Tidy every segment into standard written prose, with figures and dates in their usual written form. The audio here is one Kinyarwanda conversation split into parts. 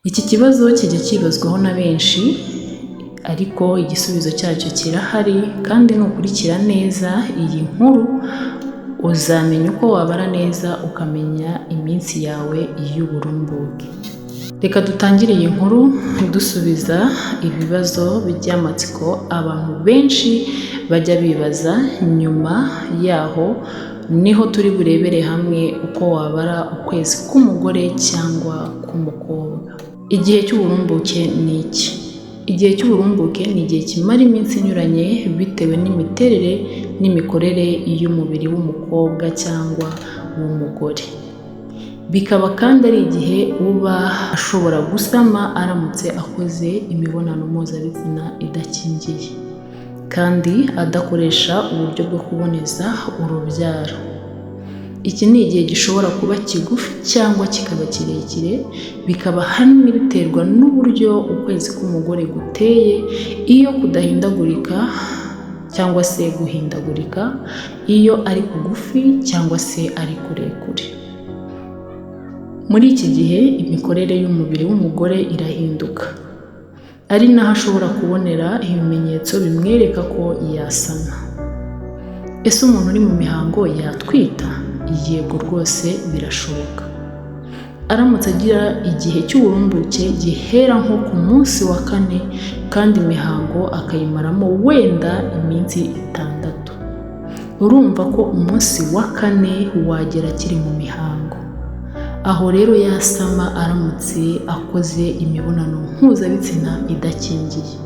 Iki kibazo kijya kibazwaho na benshi ariko igisubizo cyacyo kirahari kandi nukurikira neza iyi nkuru uzamenya uko wabara neza ukamenya iminsi yawe y'uburumbuke. Reka dutangire iyi nkuru dusubiza ibibazo by'amatsiko abantu benshi bajya bibaza. Nyuma yaho niho turi burebere hamwe uko wabara ukwezi k'umugore cyangwa k'umukobwa. Igihe cy'uburumbuke ni iki? Igihe cy'uburumbuke ni igihe kimara iminsi inyuranye bitewe n'imiterere n'imikorere y'umubiri w'umukobwa cyangwa w'umugore. Bikaba kandi ari igihe uba ashobora gusama aramutse akoze imibonano mpuzabitsina idakingiye kandi adakoresha uburyo bwo kuboneza urubyaro. Iki ni igihe gishobora kuba kigufi cyangwa kikaba kirekire, bikaba ahanini biterwa n'uburyo ukwezi k'umugore guteye, iyo kudahindagurika cyangwa se guhindagurika, iyo ari kugufi cyangwa se ari kurekure. Muri iki gihe imikorere y'umubiri w'umugore irahinduka, ari naho ashobora kubonera ibimenyetso bimwereka ko yasama. Ese umuntu uri mu mihango yatwita? Yego rwose birashoboka. Aramutse agira igihe cy'uburumbuke gihera nko ku munsi wa 4 kandi imihango akayimaramo wenda iminsi 6. Urumva ko umunsi wa 4 wagera akiri mu mihango. Aho rero yasama aramutse akoze imibonano mpuzabitsina idakingiye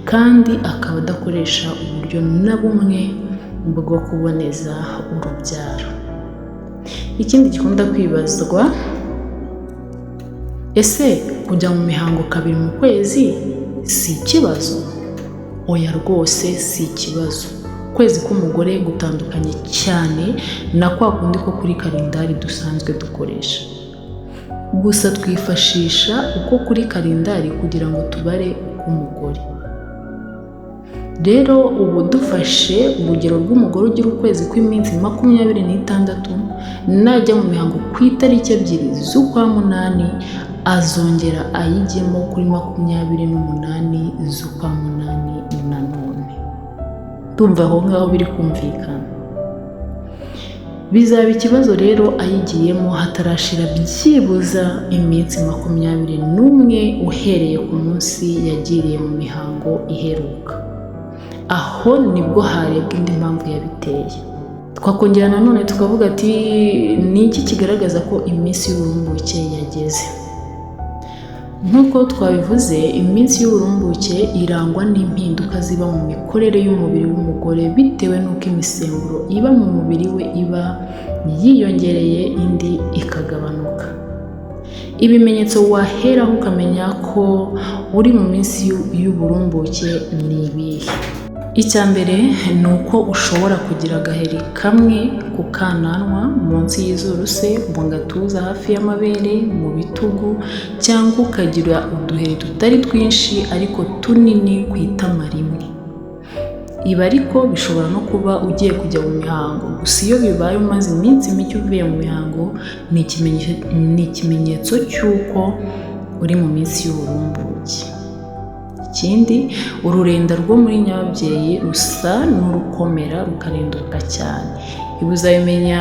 kandi akaba adakoresha uburyo na bumwe bwo kuboneza urubyaro. Ikindi gikunda kwibazwa, ese kujya mu mihango 2 mu kwezi si ikibazo? Oya rwose si ikibazo. Ukwezi k'umugore gutandukanye cyane na kwa kundi ko kuri kalendari dusanzwe dukoresha. Gusa twifashisha uko kuri kalendari kugira ngo tubare uk'umugore. Rero ubu dufashe urugero rw'umugore ugira ukwezi kw'iminsi 26, najya mu mihango ku itariki 2 z'ukwa munani azongera ayigemo kuri 28 z'ukwa munani nanone. Ndumva aho ngaho biri kumvikana. Bizaba ikibazo rero ayigiyemo hatarashira byibuza iminsi 21 uhereye ku munsi yagiriye mu mihango iheruka. Aho nibwo harebwa indi mpamvu yabiteye. Twakongera nanone tukavuga ati ni iki kigaragaza ko iminsi y'uburumbuke yageze? Nk'uko twabivuze, iminsi y'uburumbuke irangwa n'impinduka ziba mu mikorere y'umubiri w'umugore bitewe n'uko imisemburo iba mu mubiri we iba yiyongereye indi ikagabanuka. Ibimenyetso waheraho ukamenya ko uri mu minsi y'uburumbuke ni ibihe? Icya mbere ni uko ushobora kugira agaheri kamwe ku kananwa, munsi y'izuru se, mu gatuza hafi y'amabere, mu bitugu, cyangwa ukagira uduheri tutari twinshi ariko tunini ku itama rimwe. Ibi ariko bishobora no kuba ugiye kujya mu mihango, gusa iyo bibaye umaze iminsi mike uvuye mu mihango ni ikimenyetso cy'uko uri mu minsi y'uburumbuke. Ikindi, ururenda rwo muri nyababyeyi rusa n'urukomera rukarenduka cyane. Ibi uzabimenya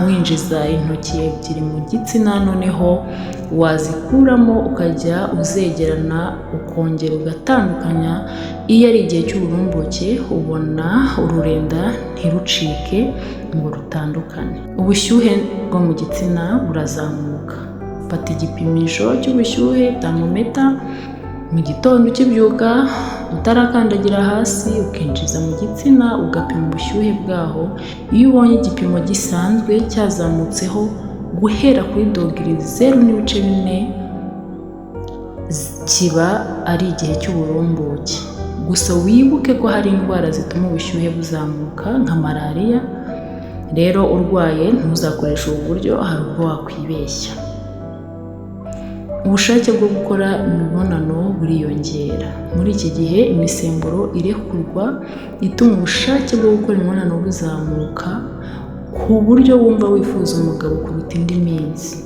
winjiza intoki 2 mu gitsina, noneho wazikuramo ukajya uzegerana ukongera ugatandukanya. Iyo ari igihe cy'uburumbuke ubona ururenda ntirucike ngo rutandukane. Ubushyuhe bwo mu gitsina burazamuka. Fata igipimisho cy'ubushyuhe thermometer mu gitondo ukibyuka utarakandagira hasi, ukinjiza mu gitsina ugapima ubushyuhe bwaho. Iyo ubonye igipimo gisanzwe cyazamutseho guhera kuri dogere 0.4 kiba ari igihe cy'uburumbuke. Gusa wibuke ko hari indwara zituma ubushyuhe buzamuka nka malariya. Rero urwaye ntuzakoresha ubu buryo, hari ubwo wakwibeshya. Ubushake bwo gukora imibonano buriyongera. Muri iki gihe imisemburo irekurwa ituma ubushake bwo gukora imibonano buzamuka ku buryo wumva wifuza umugabo kuruta indi minsi.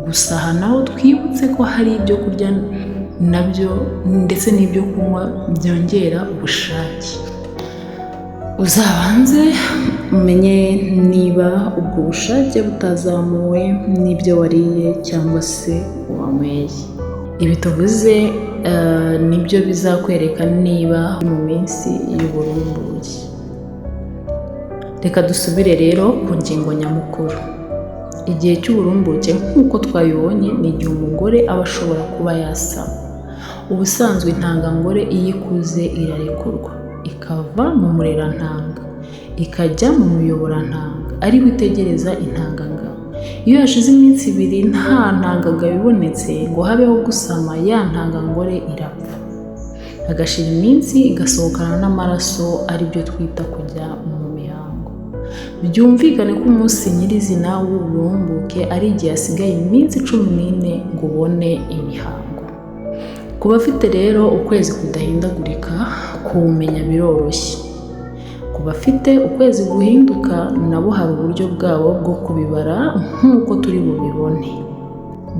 Gusa aha naho twibutse ko hari ibyo kurya nabyo ndetse n'ibyo kunywa byongera ubushake. Uzabanze umenye niba ubwo bushake butazamuwe n'ibyo wariye cyangwa se wanyweye. Ibi tuvuze nibyo bizakwereka niba mu minsi y'uburumbuke. Reka dusubire rero ku ngingo nyamukuru. Igihe cy'uburumbuke nk'uko twabibonye ni igihe umugore aba ashobora kuba yasama. Ubusanzwe intangangore iyo ikuze irarekurwa ikava mu murerantanga ikajya mu muyoborantanga ariho itegereza intangangabo. Iyo hashize iminsi 2 nta ntangangabo ibonetse ngo habeho gusama, ya ntangangore irapfa, hagashira iminsi igasohokana n'amaraso, aribyo twita kujya mu mihango. Byumvikane ko umunsi nyirizina w'uburumbuke ari igihe hasigaye iminsi 14 ngo ubone imihango. Ku bafite rero ukwezi kudahindagurika kuwumenya biroroshye. Ku bafite ukwezi guhinduka nabo hari uburyo bwabo bwo kubibara nk'uko turi bubibone.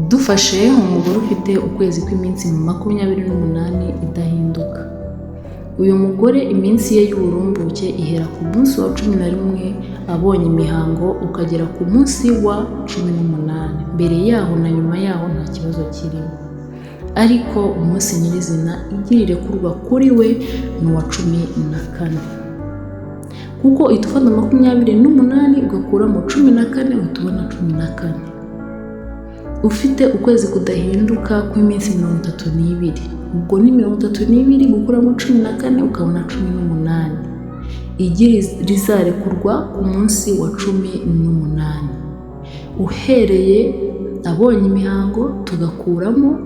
Dufashe umugore ufite ukwezi kw'iminsi 28 idahinduka. Uyu mugore iminsi ye y'uburumbuke ihera ku munsi wa 11 abonye imihango ukagera ku munsi wa 18. Mbere yaho na nyuma yaho nta kibazo kirimo. Ariko umunsi nyirizina igirire kurwa kuri we ni uwa 14. Kuko itufata 28 ugakuramo 14 utubona 14. Ufite ukwezi kudahinduka kw'iminsi 32, ubwo ni 32 gukuramo 14 ukabona 18. Rizarekurwa ku munsi wa 18. Uhereye abonye imihango tugakuramo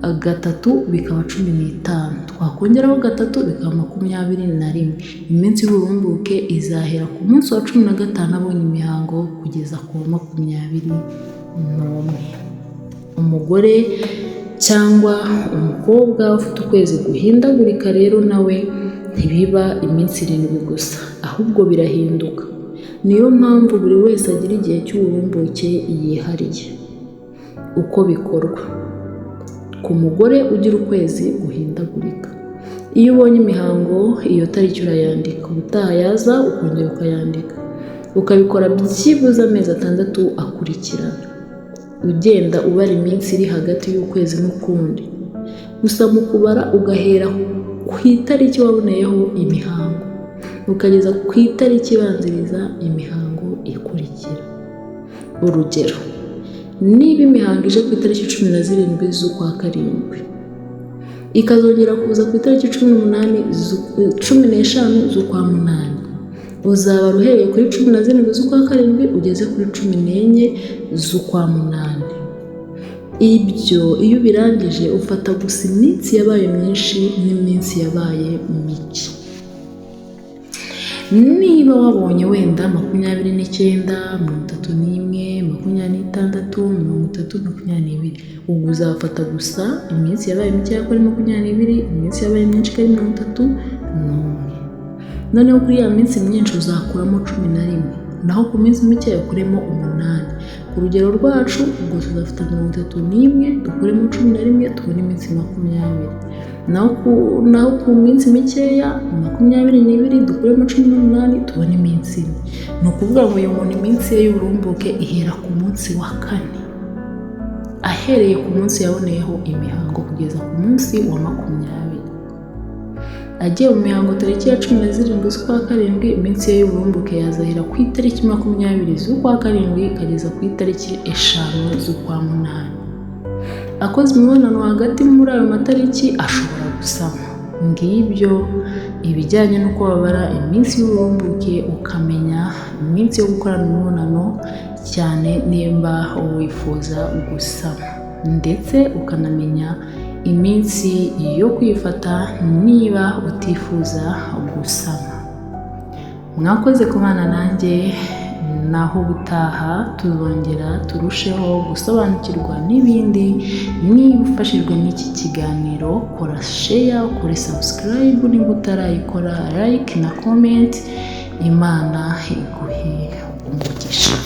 3 bikaba 15, twakongeraho 3 bikaba 21. Iminsi y'uburumbuke izahera ku munsi wa 15 abonye imihango kugeza ku 21. Umugore cyangwa umukobwa ufite ukwezi guhindagurika rero nawe ntibiba iminsi 7 gusa, ahubwo birahinduka. Niyo mpamvu buri wese agira igihe cy'uburumbuke yihariye. Uko bikorwa: ku mugore ugira ukwezi guhindagurika, iyo ubonye imihango iyo tariki urayandika, ubutaha yaza ukongera ukayandika, ukabikora byibuze amezi 6 akurikirana, ugenda ubara iminsi iri hagati y'ukwezi n'ukundi. Gusa mu kubara ugahera ku itariki waboneyeho imihango ukageza ku itariki ibanziriza imihango ikurikira. Urugero: niba imihango ije ku itariki 17 z'ukwa karindwi ikazongera kuza ku itariki 15 z'ukwa munani, uzabara uhereye kuri 17 z'ukwa karindwi ugeze kuri 14 z'ukwa munani. Ibyo iyo ubirangije ufata gusa iminsi yabaye myinshi n'iminsi yabaye mike. Niba wabonye wenda 29, 31, 26, 22, ubwo uzafata gusa iminsi yabaye mike kuri 22, iminsi yabaye myinshi kuri 31. Noneho kuri ya minsi myinshi uzakuramo 11, naho ku minsi mike ukuremo 8. Ku rugero rwacu ubwo tuzafata 31 dukuremo 11 tubone iminsi 20. Naho ku minsi mikeya 22 dukuremo 18 tubone iminsi 4. Ni ukuvuga ngo uyu muntu iminsi ye y'uburumbuke ihera ku munsi wa 4, ahereye ku munsi yaboneyeho imihango kugeza ku munsi wa 20. Agiye mu mihango tariki ya 17 z'ukwa karindwi, iminsi ye y'uburumbuke yazahera ku itariki 20 z'ukwa karindwi ikageza ku itariki 5 z'ukwa munani. Akoze imibonano hagati muri ayo matariki ashobora gusama. Ngibyo ibijyanye n'uko babara iminsi y'uburumbuke, ukamenya iminsi yo gukorana imibonano cyane nimba wifuza gusama, ndetse ukanamenya iminsi yo kwifata niba utifuza gusama. Mwakoze kubana nanjye, naho ubutaha tuzongera turusheho gusobanukirwa n'ibindi. Niba ufashijwe n'iki kiganiro kora share, kora subscribe, niba utarayikora like na comment. Imana iguhe umugisha.